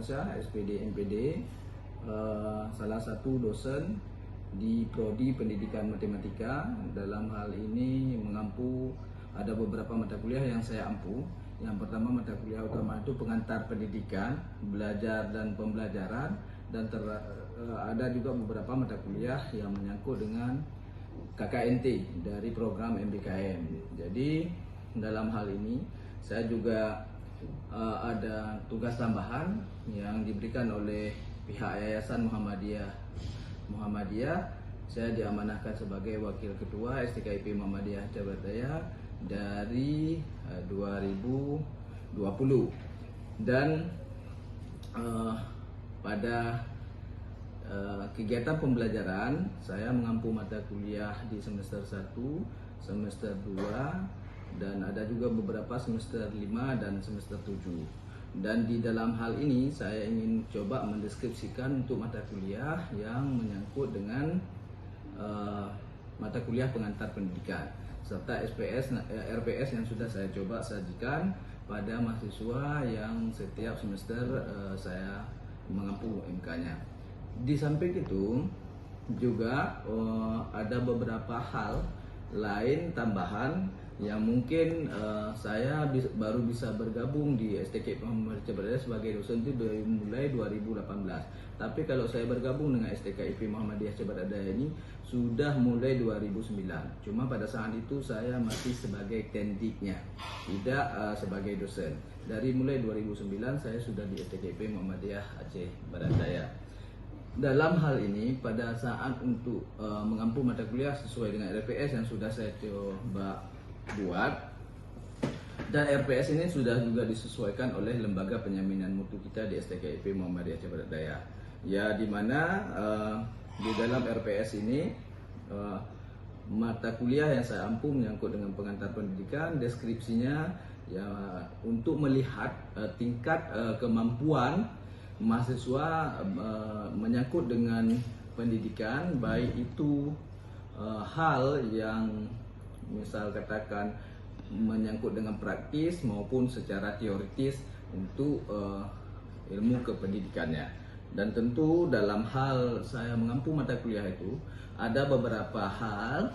Nurdiansyah, SPD MPD, salah satu dosen di Prodi Pendidikan Matematika. Dalam hal ini mengampu ada beberapa mata kuliah yang saya ampu. Yang pertama, mata kuliah utama itu pengantar pendidikan, belajar dan pembelajaran, dan ada juga beberapa mata kuliah yang menyangkut dengan KKNT dari program MBKM. Jadi dalam hal ini saya juga ada tugas tambahan yang diberikan oleh pihak Yayasan Muhammadiyah. Saya diamanahkan sebagai Wakil Ketua STKIP Muhammadiyah Jabat Daya dari 2020, dan pada kegiatan pembelajaran saya mengampu mata kuliah di semester 1, semester 2, dan ada juga beberapa semester 5 dan semester 7. Dan di dalam hal ini saya ingin coba mendeskripsikan untuk mata kuliah yang menyangkut dengan mata kuliah pengantar pendidikan serta RPS yang sudah saya coba sajikan pada mahasiswa yang setiap semester saya mengampu MK-nya. Di samping itu juga ada beberapa hal lain tambahan yang mungkin saya baru bisa bergabung di STKIP Muhammadiyah Jabat Daya sebagai dosen itu dari mulai 2018. Tapi kalau saya bergabung dengan STKIP Muhammadiyah Jabat Daya ini sudah mulai 2009. Cuma pada saat itu saya masih sebagai tendiknya, tidak sebagai dosen. Dari mulai 2009 saya sudah di STKIP Muhammadiyah Aceh Barat Daya. Dalam hal ini pada saat untuk mengampu mata kuliah sesuai dengan RPS yang sudah saya coba buat, dan RPS ini sudah juga disesuaikan oleh lembaga penyaminan mutu kita di STKIP Muhammadiyah Jabat Daya. Ya, dimana di dalam RPS ini mata kuliah yang saya ampu menyangkut dengan pengantar pendidikan, deskripsinya ya untuk melihat tingkat kemampuan mahasiswa menyangkut dengan pendidikan, baik itu hal yang misal katakan menyangkut dengan praktis maupun secara teoritis untuk ilmu kependidikannya. Dan tentu dalam hal saya mengampu mata kuliah itu ada beberapa hal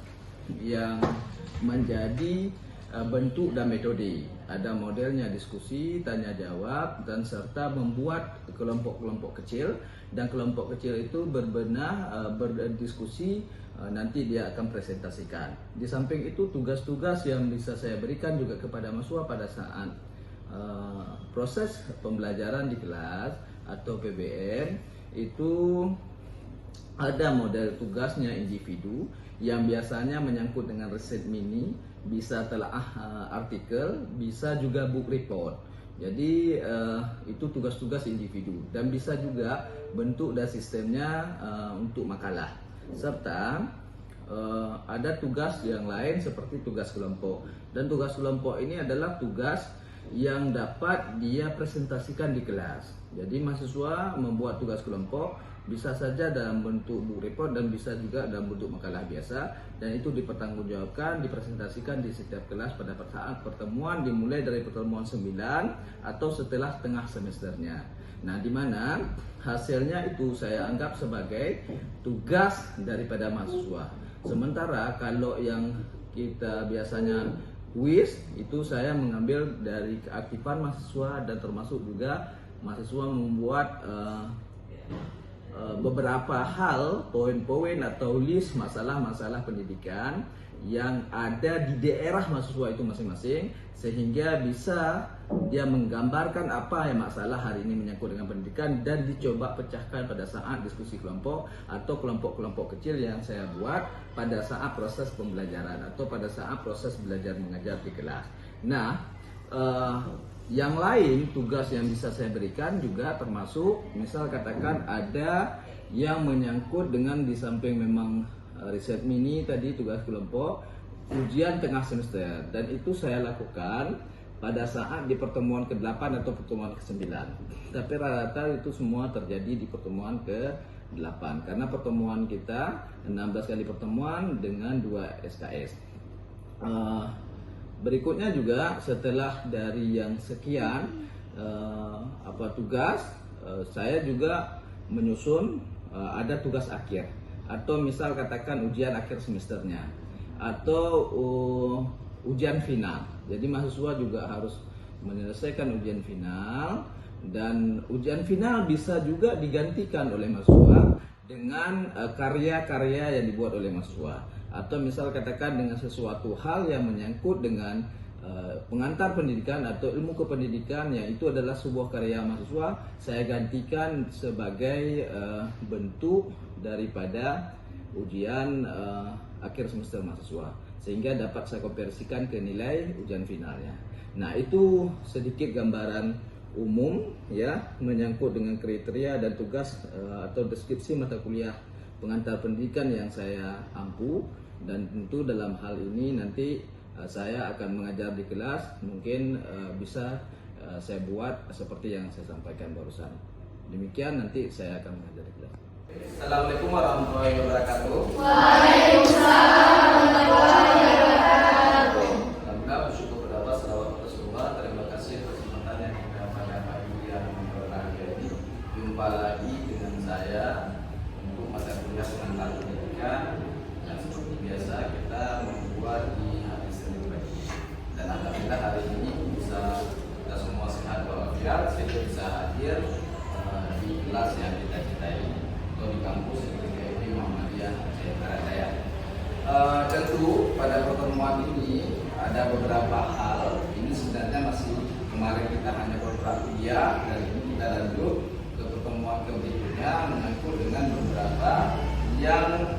yang menjadi bentuk dan metode. Ada modelnya diskusi, tanya jawab, dan serta membuat kelompok-kelompok kecil, dan kelompok kecil itu berdiskusi, nanti dia akan presentasikan. Di samping itu tugas-tugas yang bisa saya berikan juga kepada mahasiswa pada saat proses pembelajaran di kelas atau PBM itu ada model tugasnya individu yang biasanya menyangkut dengan riset mini, bisa telaah artikel, bisa juga book report. Jadi itu tugas-tugas individu, dan bisa juga bentuk dan sistemnya untuk makalah. Serta ada tugas yang lain seperti tugas kelompok. Dan tugas kelompok ini adalah tugas yang dapat dia presentasikan di kelas. Jadi mahasiswa membuat tugas kelompok bisa saja dalam bentuk book report dan bisa juga dalam bentuk makalah biasa, dan itu dipertanggungjawabkan, dipresentasikan di setiap kelas pada saat pertemuan dimulai dari pertemuan 9 atau setelah tengah semesternya. Nah, di mana hasilnya itu saya anggap sebagai tugas daripada mahasiswa. Sementara kalau yang kita biasanya kuis itu saya mengambil dari keaktifan mahasiswa, dan termasuk juga mahasiswa membuat beberapa hal, poin-poin atau list masalah-masalah pendidikan yang ada di daerah mahasiswa itu masing-masing, sehingga bisa dia menggambarkan apa yang masalah hari ini menyangkut dengan pendidikan, dan dicoba pecahkan pada saat diskusi kelompok atau kelompok-kelompok kecil yang saya buat pada saat proses pembelajaran atau pada saat proses belajar mengajar di kelas. Nah, yang lain tugas yang bisa saya berikan juga termasuk misal katakan ada yang menyangkut dengan di samping memang riset mini tadi, tugas kelompok, ujian tengah semester, dan itu saya lakukan pada saat di pertemuan ke-8 atau pertemuan ke-9. Tapi rata-rata itu semua terjadi di pertemuan ke-8 karena pertemuan kita 16 kali pertemuan dengan 2 SKS. Berikutnya juga setelah dari yang sekian tugas saya juga menyusun ada tugas akhir atau misal katakan ujian akhir semesternya atau ujian final. Jadi mahasiswa juga harus menyelesaikan ujian final, dan ujian final bisa juga digantikan oleh mahasiswa dengan karya-karya yang dibuat oleh mahasiswa, atau misal katakan dengan sesuatu hal yang menyangkut dengan pengantar pendidikan atau ilmu kependidikan yang itu adalah sebuah karya mahasiswa, saya gantikan sebagai bentuk daripada ujian akhir semester mahasiswa, sehingga dapat saya konversikan ke nilai ujian finalnya. Nah, itu sedikit gambaran umum ya menyangkut dengan kriteria dan tugas atau deskripsi mata kuliah pengantar pendidikan yang saya ampu, dan tentu dalam hal ini nanti saya akan mengajar di kelas, mungkin bisa saya buat seperti yang saya sampaikan barusan. Demikian nanti saya akan mengajar di kelas. Assalamualaikum warahmatullahi wabarakatuh. Waalaikumsalam warahmatullahi wabarakatuh. Alhamdulillah, bersyukur kepada Allah, selawat kepada Rasulullah. Terima kasih kesempatan yang kita pada pagi yang berbahagia ini. Jumpa lagi dengan saya untuk mata kuliah pengantar pendidikan, dan seperti biasa kita membuat di hari Senin pagi. Dan alhamdulillah hari ini kita semua sehat walafiat, sehingga bisa hadir di kelas yang kita cintai atau di kampus GKIP Muhammadiyah Aceh Barat Daya. Tentu pada pertemuan ini ada beberapa hal. Ini sebenarnya masih kemarin kita hanya berprakuliah, dan ini kita lanjut ke pertemuan berikutnya menyangkut dengan beberapa yang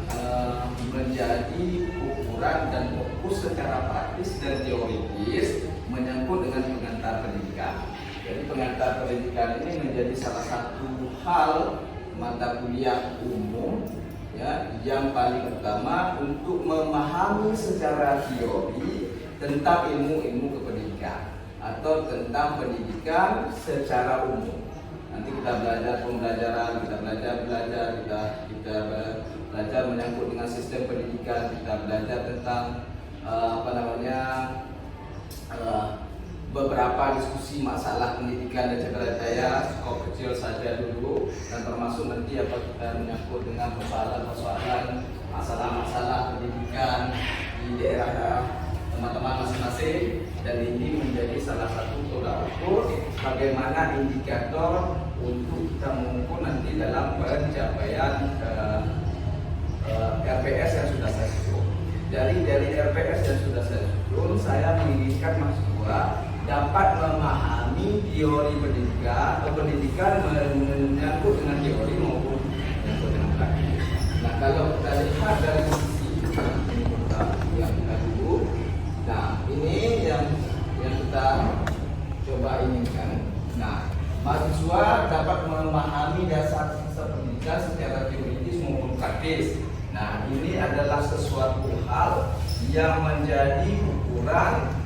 menjadi ukuran dan fokus secara praktis dan teoritis menyangkut dengan pengantar pendidikan. Jadi pengantar pendidikan ini menjadi salah satu hal mata kuliah umum ya yang paling utama untuk memahami secara teori tentang ilmu-ilmu kependidikan atau tentang pendidikan secara umum. Nanti kita belajar pembelajaran, kita belajar menyangkut dengan sistem pendidikan, kita belajar tentang beberapa diskusi masalah pendidikan dan Daya, skop kecil saja dulu, dan termasuk nanti apa kita menyangkut dengan persoalan-persoalan masalah-masalah pendidikan di daerah teman-teman masing-masing, dan ini menjadi salah satu tolak ukur bagaimana indikator untuk kita mengukur nanti dalam pencapaian RPS yang sudah saya susun. Dari RPS yang sudah saya susun, saya menginginkan mahasiswa dapat memahami teori pendidikan atau pendidikan menyangkut dengan teori maupun menyangkut dengan praktik. Nah, kalau kita lihat dari sisi yang kita dulu, nah ini yang kita coba inginkan. Nah, mahasiswa dapat memahami dasar sistem pendidikan secara teoritis maupun praktis. Nah, ini adalah sesuatu hal yang menjadi ukuran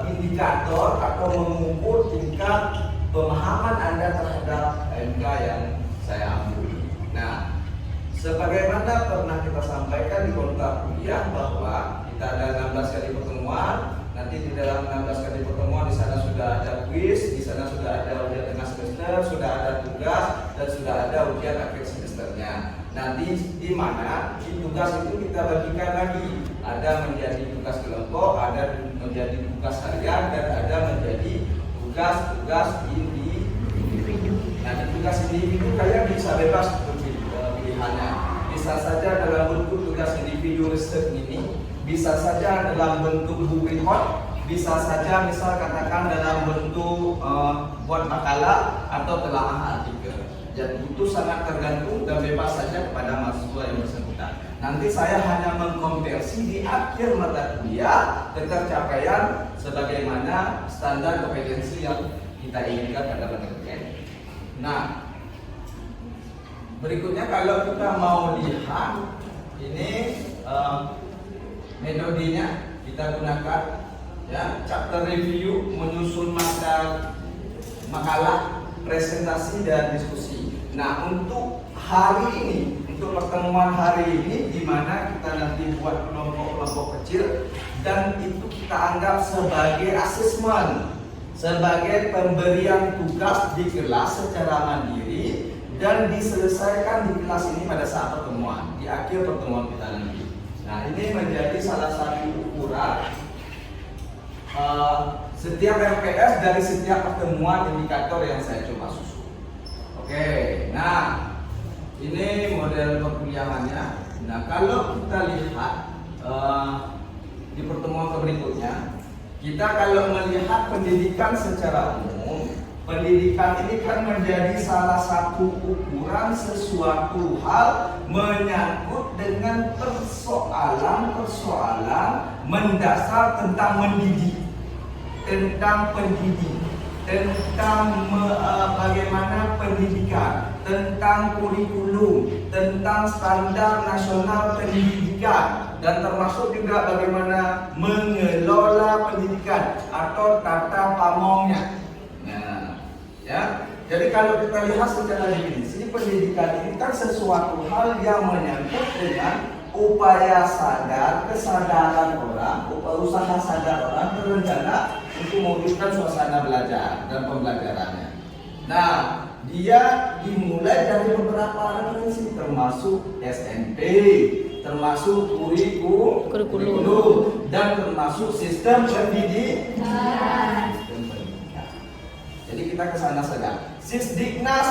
indikator atau mengukur tingkat pemahaman Anda terhadap MK yang saya ambil. Nah, sebagaimana pernah kita sampaikan di kontrak kuliah bahwa kita ada 16 kali pertemuan. Nanti di dalam 16 kali pertemuan di sana sudah ada quiz, di sana sudah ada ujian tengah semester, sudah ada tugas, dan sudah ada ujian akhir semesternya. Nanti di mana di tugas itu kita bagikan lagi, ada menjadi tugas kelompok, ada menjadi tugas harian, dan ada menjadi tugas individu. Nah, di tugas individu kalian bisa bebas pilihannya. Bisa saja dalam bentuk tugas individu riset ini, bisa saja dalam bentuk book report, bisa saja misal katakan dalam bentuk buat makalah atau telaah artikel. Jadi itu sangat tergantung dan bebas saja kepada mahasiswa yang bersangkutan. Nanti saya hanya mengkonversi di akhir mata kuliah ketercapaian sebagaimana standar kompetensi yang kita inginkan pada mata kuliah. Nah, berikutnya kalau kita mau lihat ini metodenya kita gunakan ya, chapter review, menyusun makalah, presentasi, dan diskusi. Nah, untuk hari ini, untuk pertemuan hari ini, di mana kita nanti buat kelompok-kelompok kecil, dan itu kita anggap sebagai asesmen sebagai pemberian tugas di kelas secara mandiri dan diselesaikan di kelas ini pada saat pertemuan, di akhir pertemuan kita nanti. Nah, ini menjadi salah satu ukuran setiap RPS dari setiap pertemuan indikator yang saya coba susun. Oke, nah ini model perkuliahannya. Nah, kalau kita lihat di pertemuan berikutnya, kita kalau melihat pendidikan secara umum, pendidikan ini kan menjadi salah satu ukuran sesuatu hal menyangkut dengan persoalan-persoalan mendasar tentang mendidik, tentang pendidik, tentang bagaimana pendidikan, tentang kurikulum, tentang standar nasional pendidikan, dan termasuk juga bagaimana mengelola pendidikan atau tata pamongnya. Nah, ya. Jadi kalau kita lihat secara definisi, pendidikan ini kan sesuatu hal yang menyangkut dengan upaya sadar, kesadaran orang, usaha sadar orang berencana untuk mewujudkan suasana belajar dan pembelajarannya. Nah, dia dimulai dari beberapa referensi, termasuk SMP, termasuk kurikulum, dan termasuk sistem pendidikan. Jadi kita ke sana saja. Sisdiknas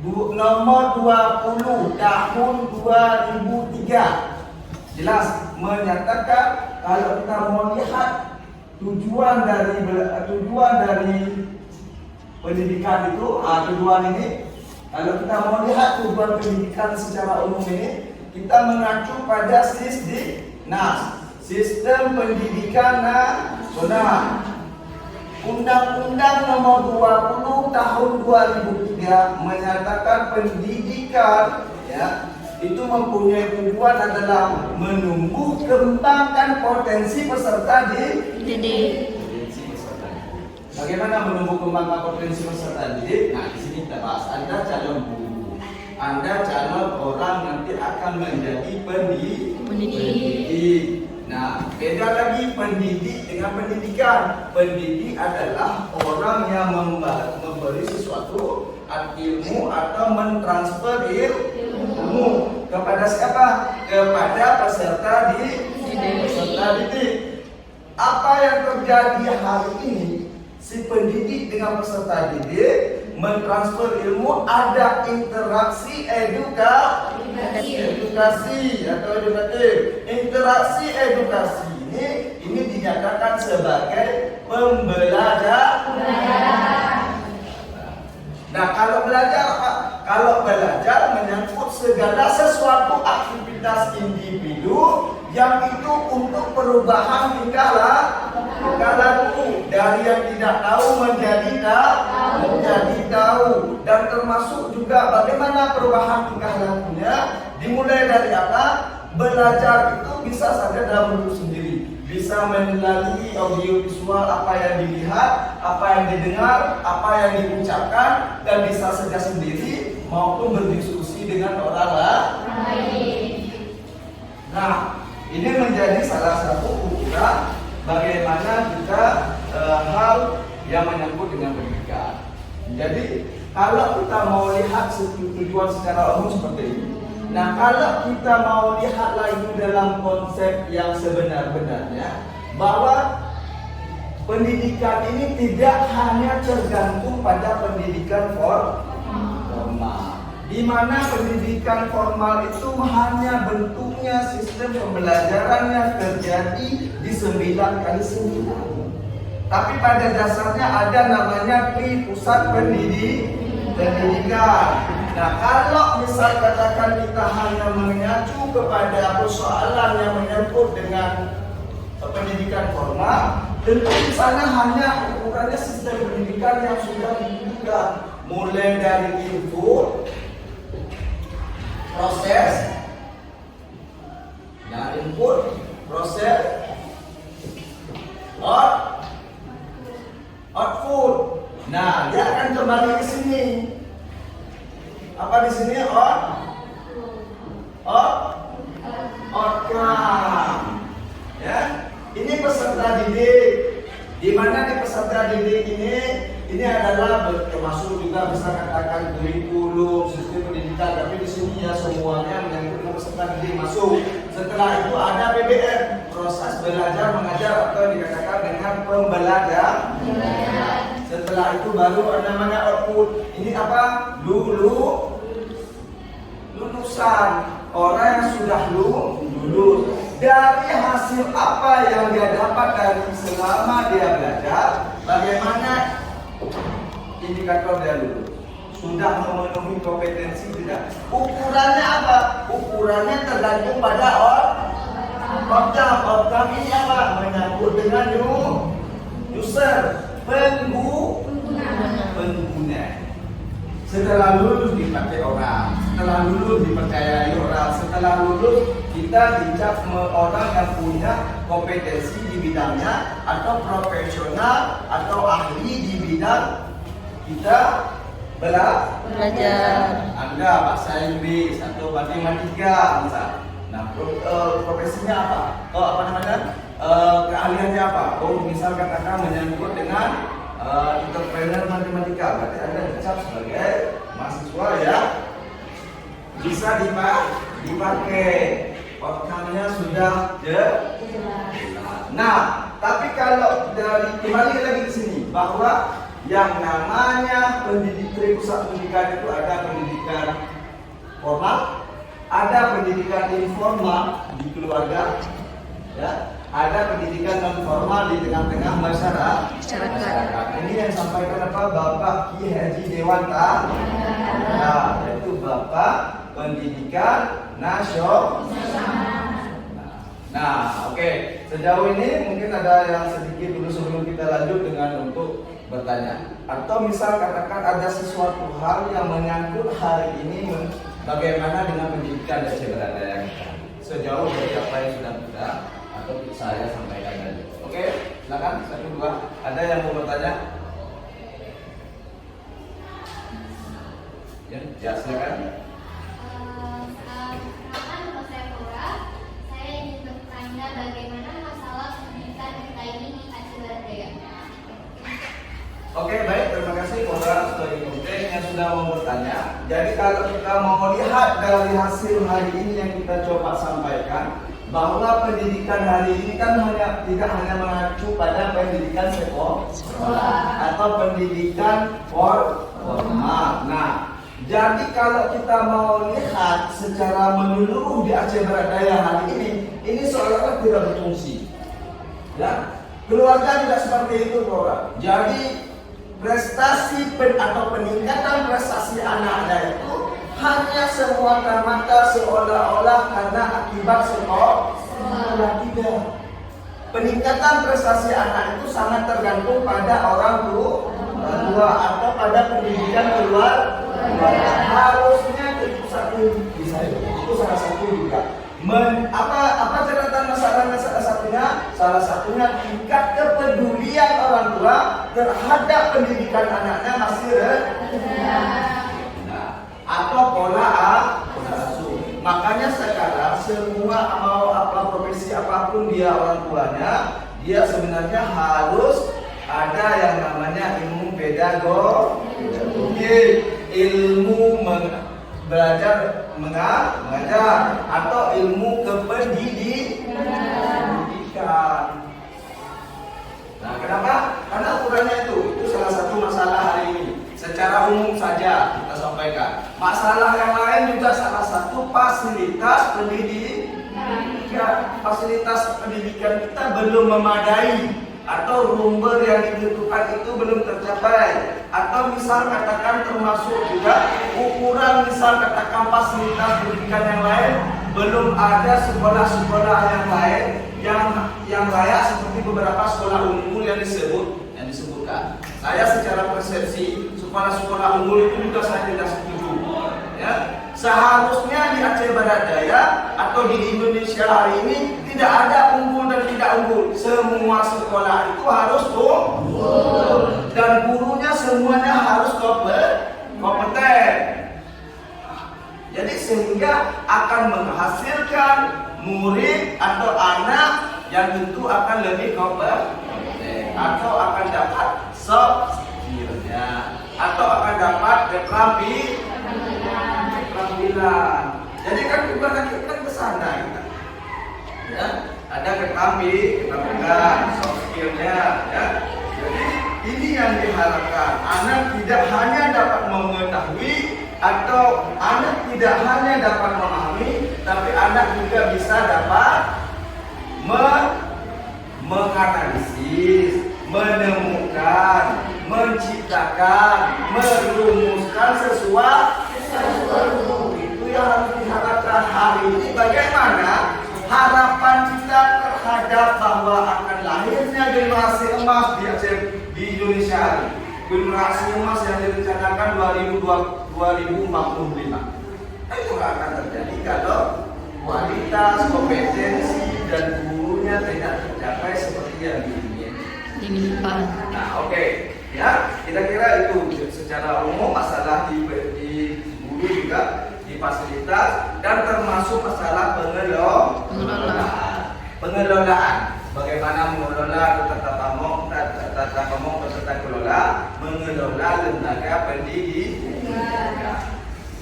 nomor 20 tahun 2003 jelas menyatakan kalau kita mau lihat tujuan dari pendidikan itu, tujuan ini, kalau kita mau lihat tujuan pendidikan secara umum ini, kita mengacu pada Sisdiknas, Sistem Pendidikan Nasional. Undang-Undang nomor 20 tahun 2003 menyatakan pendidikan ya itu mempunyai tujuan adalah menumbuh kembangkan potensi peserta didik. Bagaimana menumbuh kembangkan potensi peserta didik? Nah, di sini kita bahas. Anda calon guru, Anda calon orang nanti akan menjadi pendidik. Nah, beda lagi pendidik dengan pendidikan. Pendidik adalah orang yang memberi sesuatu ilmu atau mentransfer ilmu kepada siapa? Kepada peserta didik. Apa yang terjadi hari ini? Si pendidik dengan peserta didik mentransfer ilmu, ada interaksi edukasi atau edukatif. Interaksi edukasi ini dinyatakan sebagai pembelajaran. Nah, kalau belajar menyangkut segala sesuatu aktivitas individu yang itu untuk perubahan tingkah laku dari yang tidak tahu menjadi tahu, dan termasuk juga bagaimana perubahan tingkah lakunya dimulai dari apa? Belajar itu bisa saja dalam bentuk sendiri, bisa melalui audio visual, apa yang dilihat, apa yang didengar, apa yang diucapkan, dan bisa saja sendiri maupun berdiskusi dengan orang lain. Nah, ini menjadi salah satu ukuran bagaimana kita hal yang menyangkut dengan pendidikan. Jadi kalau kita mau lihat tujuan secara umum seperti ini. Nah, kalau kita mau lihat lagi dalam konsep yang sebenar-benarnya, bahwa pendidikan ini tidak hanya tergantung pada pendidikan formal, di mana pendidikan formal itu hanya bentuknya sistem pembelajaran yang terjadi di 9x9. Tapi pada dasarnya ada namanya pusat pendidikan. Nah, kalau misal katakan kita hanya mengacu kepada persoalan yang menyangkut dengan pendidikan formal, tentu di sana hanya ukurannya sistem pendidikan yang sudah dibutuhkan, mulai dari input, proses, output. Nah, dia akan kembali ke sini. Apa di sini? Outcome. Ya, ini peserta didik. Di mana di peserta peserta didik ini adalah termasuk juga bisa katakan kurikulum sistem pendidikan, tapi di sini ya semuanya menyangkut dengan peserta didik masuk. Setelah itu ada PBM, proses belajar mengajar atau dikatakan dengan pembelajaran. Setelah itu baru namanya output. Ini apa? Lulusan, orang yang sudah lulus. Dari hasil apa yang dia dapat dari selama dia belajar, bagaimana indikator dia lulus? Sudah memenuhi kompetensi tidak? Ukurannya apa? Ukurannya tergantung pada outcome ini apa? Menyangkut dengan user, pengguna. Setelah lulus dipakai orang, setelah lulus dipercayai orang, setelah lulus kita dicap orang yang punya kompetensi di bidangnya atau profesional atau ahli di bidang kita belajar. Anda bahasa Inggris atau matematika misal. Nah, profesinya apa? Keahliannya apa? Misal katakan menyangkut dengan entrepreneur matematika, berarti Anda dicap sebagai mahasiswa ya bisa dipakai, outcome-nya sudah jelas. Nah, tapi kalau dari kembali lagi di sini bahwa yang namanya pendidikan pusat pendidikan itu ada pendidikan formal, ada pendidikan informal di keluarga, ya. Ada pendidikan non formal di tengah-tengah masyarakat. Ini yang sampaikan apa? Bapak Ki Haji Dewanta. Nah, yaitu Bapak Pendidikan Nasional. Nah, oke. Sejauh ini mungkin ada yang sedikit dulu sebelum kita lanjut dengan untuk bertanya. Atau misal katakan ada sesuatu hal yang menyangkut hari ini bagaimana dengan pendidikan dan swadaya kita. Sejauh dari apa yang sudah kita atau saya sampaikan tadi. Oke, silakan 1, 2. Ada yang mau bertanya? Ya silakan. Saya ingin bertanya bagaimana masalah pendidikan kita ini di Aceh Barat Daya. Oke, baik, terima kasih kepada studi komite yang sudah mau bertanya. Jadi kalau kita mau lihat dari hasil hari ini yang kita coba sampaikan, bahwa pendidikan hari ini kan tidak hanya mengacu pada pendidikan sekolah atau pendidikan formal. Nah, jadi kalau kita mau lihat secara menyeluruh di Aceh Barat Daya hari ini seolah-olah tidak berfungsi. Ya, keluarga tidak seperti itu, Bro. Jadi prestasi atau peningkatan prestasi anaknya itu hanya semata-mata seolah-olah karena akibat sekolah. Tidak. Peningkatan prestasi anak itu sangat tergantung pada orang tua atau pada pendidikan keluarga. Harusnya itu salah satu juga. Apa catatan masalahnya salah satunya? Salah satunya tingkat kepedulian orang tua terhadap pendidikan anaknya masih rendah. Atau pola asuh. Makanya sekarang semua mau profesi apapun dia orang tuanya, dia sebenarnya harus ada yang namanya ilmu pedagogi, ilmu belajar mengajar atau ilmu kependidikan. Nah, kenapa? Karena ukurannya itu salah satu masalah hari ini. Secara umum saja kita sampaikan. Masalah yang lain juga salah satu fasilitas pendidikan. Fasilitas pendidikan kita belum memadai atau rumber yang dibutuhkan itu belum tercapai. Atau misal katakan termasuk juga ukuran misal katakan fasilitas pendidikan yang lain belum ada sekolah-sekolah yang lain yang layak seperti beberapa sekolah unggul yang disebutkan. Saya secara persepsi sekolah unggul itu juga saya tidak setuju. Ya, seharusnya di Aceh Barat Daya atau di Indonesia hari ini tidak ada unggul dan tidak unggul. Semua sekolah itu harus unggul dan gurunya semuanya harus kompeten. Jadi sehingga akan menghasilkan murid atau anak yang tentu akan lebih kompeten atau akan dapat soft skillnya, atau akan dapat keterampilan. Jadi kan ibarat kita ke sana kita. Ya, ada keterampilan, soft skillnya, ya. Jadi ini yang diharapkan. Anak tidak hanya dapat mengetahui atau anak tidak hanya dapat memahami, tapi anak juga bisa dapat menganalisis, menemukan, menciptakan, merumuskan sesuatu. Itu yang harus diharapkan hari ini. Bagaimana harapan kita terhadap bahwa akan lahirnya generasi emas di Indonesia ini, generasi emas yang direncanakan 2045. Itu akan terjadi kalau kualitas, kompetensi dan gurunya tidak tercapai seperti yang diinginkan. Nah, oke. Ya, kira-kira itu secara umum masalah di guru juga, di fasilitas, dan termasuk masalah pengelolaan. Bagaimana mengelola tata kelola, mengelola lembaga pendidikan. Ya.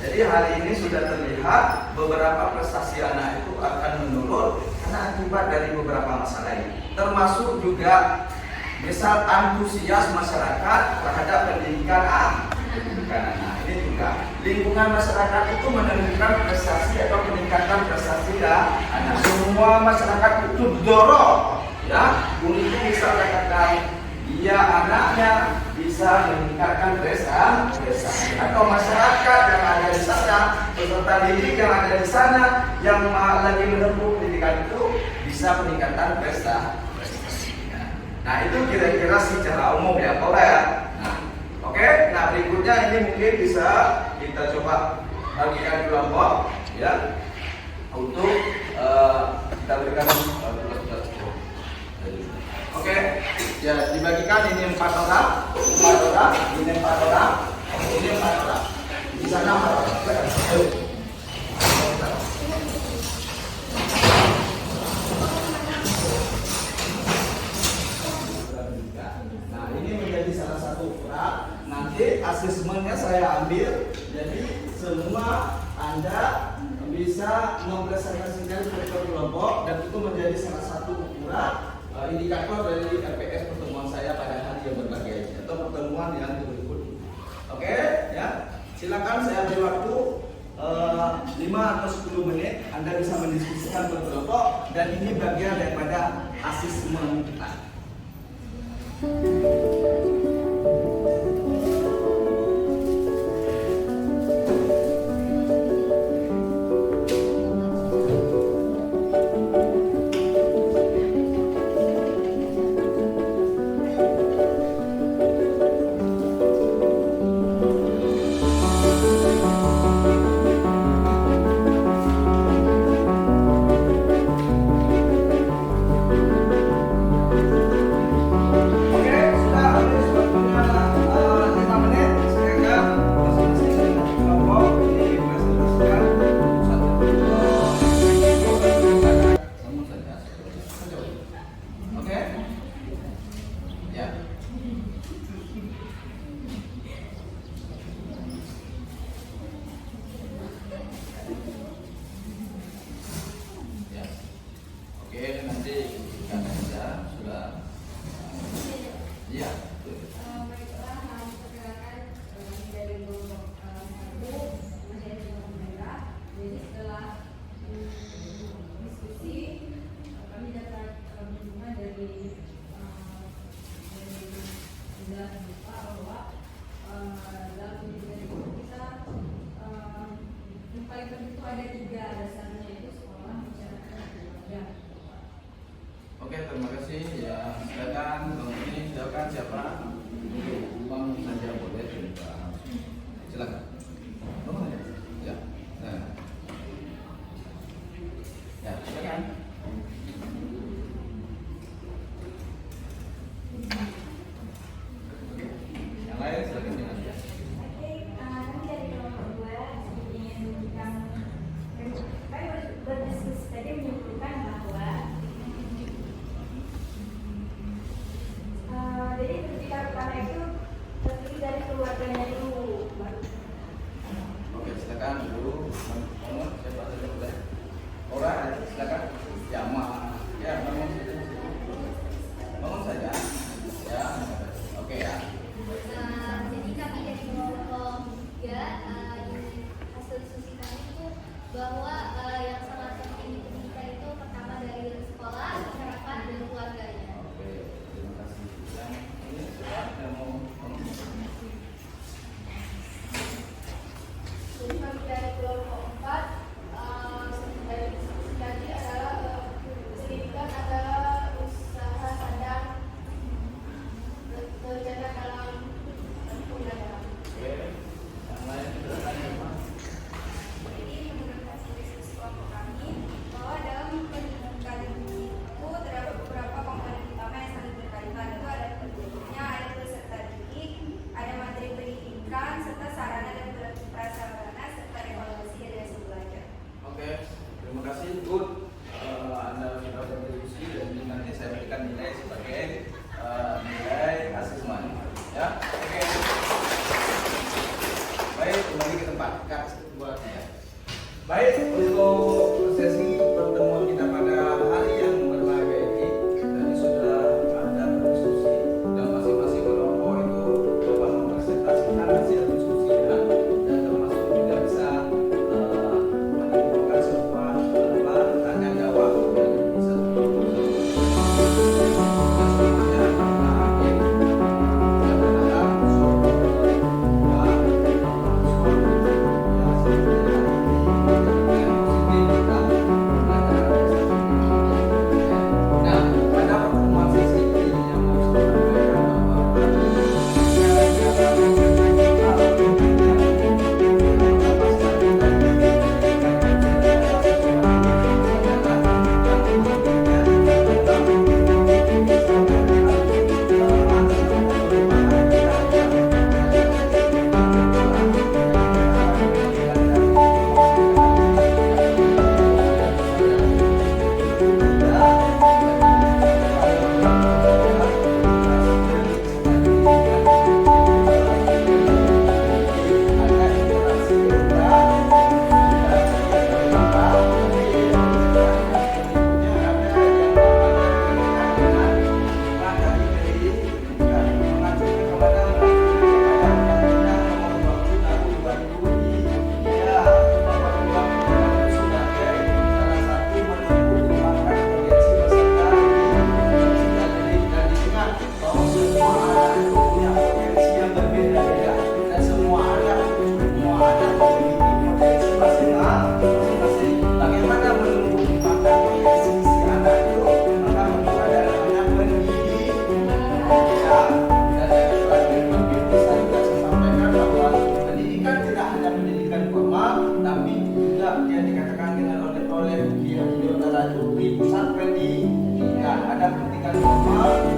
Jadi hari ini sudah terlihat beberapa prestasi anak itu akan menurun karena akibat dari beberapa masalah ini. Termasuk juga misal antusias masyarakat terhadap pendidikan anak. Ini juga lingkungan masyarakat itu menentukan prestasi atau peningkatan prestasi anak. Semua masyarakat itu dorong, ya, untuk bisa katakan dia anaknya bisa meningkatkan prestasi, atau masyarakat yang ada di sana, peserta didik yang ada di sana yang lagi menempuh pendidikan itu bisa meningkatkan prestasi. Nah, itu kira-kira secara umum ya, Pak ya. Nah, oke. Nah, berikutnya ini mungkin bisa kita coba bagikan kelompok, ya, untuk kita berikan tugas-tugas. Oke, ya, dibagikan ini 4 orang, ini 4 orang, ini 4 orang. Di sana 4 orang. Nah, ini menjadi salah satu ukuran. Nanti asesmennya saya ambil, jadi semua Anda bisa mempresentasikan ke kelompok, dan itu menjadi salah satu ukuran indikator dari RPS pertemuan saya pada hari yang berbahagia atau pertemuan yang berikut. Oke, ya. Silakan saya beri waktu 5 atau 10 menit. Anda bisa mendiskusikan kelompok, dan ini bagian daripada asesmen kita. Oke, terima kasih ya. Silakan, ini silakan siapa? Bang saja boleh, silakan. Ya, ya, silakan. Yang lain silakan dengan dia. Berdiskusi tadi menyebutkan bahwa jadi ketika pertama itu di pusat pendidikan. Ada pendidikan formal,